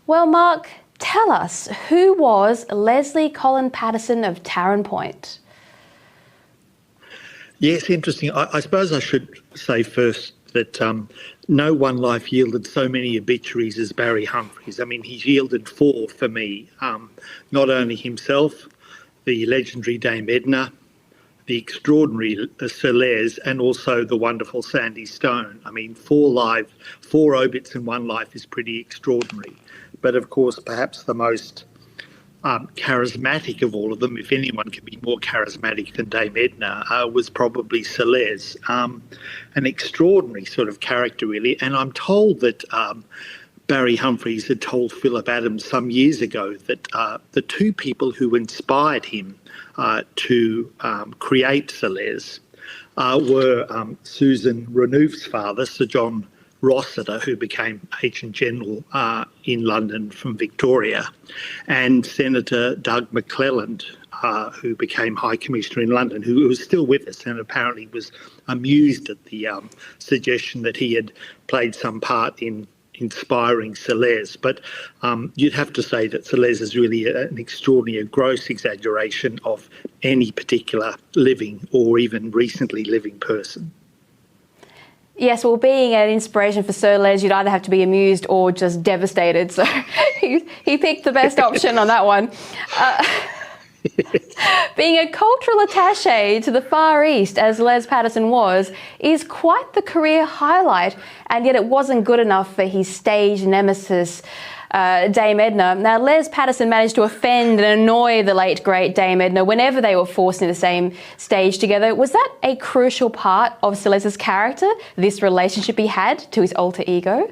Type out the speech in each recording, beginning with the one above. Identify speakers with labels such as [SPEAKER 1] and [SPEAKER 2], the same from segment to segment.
[SPEAKER 1] Well, Mark, tell us, who was Leslie Colin Patterson of Tarrant Point?
[SPEAKER 2] Yes, interesting. I suppose I should say first that no one life yielded so many obituaries as Barry Humphries. I mean, he's yielded four for me. Not only himself, the legendary Dame Edna, the extraordinary Sir Les, and also the wonderful Sandy Stone. I mean, four obits in one life is pretty extraordinary. But of course, perhaps the most charismatic of all of them, if anyone can be more charismatic than Dame Edna, was probably Sir Les. An extraordinary sort of character, really. And I'm told that Barry Humphries had told Philip Adams some years ago that the two people who inspired him to create Sir Les were Susan Renouf's father, Sir John Rossiter, who became Agent General in London from Victoria, and Senator Doug McClelland, who became High Commissioner in London, who was still with us and apparently was amused at the suggestion that he had played some part in inspiring Sir Les. But you'd have to say that Sir Les is really an extraordinary, a gross exaggeration of any particular living or even recently living person.
[SPEAKER 1] Yes, well, being an inspiration for Sir Les, you'd either have to be amused or just devastated. So he picked the best option on that one. Being a cultural attaché to the Far East, as Les Patterson was, is quite the career highlight, and yet it wasn't good enough for his stage nemesis, Dame Edna. Now, Les Patterson managed to offend and annoy the late, great Dame Edna whenever they were forced into the same stage together. Was that a crucial part of Sir Les's character, this relationship he had to his alter ego?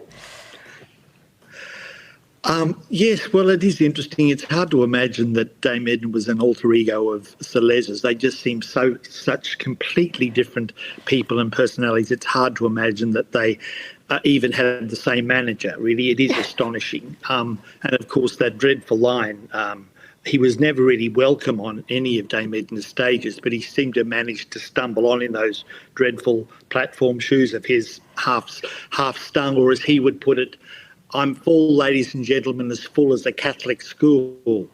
[SPEAKER 2] Yes, well, it is interesting. It's hard to imagine that Dame Edna was an alter ego of Sir Les's. They just seem such completely different people and personalities. It's hard to imagine that they even had the same manager. Really, it is astonishing. And of course, that dreadful line, he was never really welcome on any of Dame Edna's stages, but he seemed to manage to stumble on in those dreadful platform shoes of his, half stung, or as he would put it, "I'm full, ladies and gentlemen, as full as a Catholic school."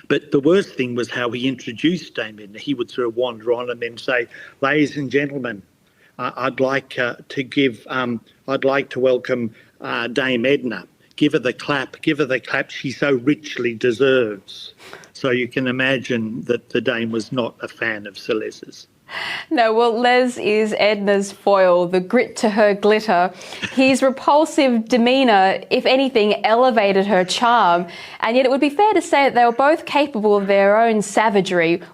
[SPEAKER 2] But the worst thing was how he introduced Dame Edna. He would sort of wander on and then say, "Ladies and gentlemen, I'd like to welcome Dame Edna. Give her the clap she so richly deserves." So you can imagine that the Dame was not a fan of Sir Les's.
[SPEAKER 1] No, well, Les is Edna's foil, the grit to her glitter. His repulsive demeanour, if anything, elevated her charm. And yet it would be fair to say that they were both capable of their own savagery.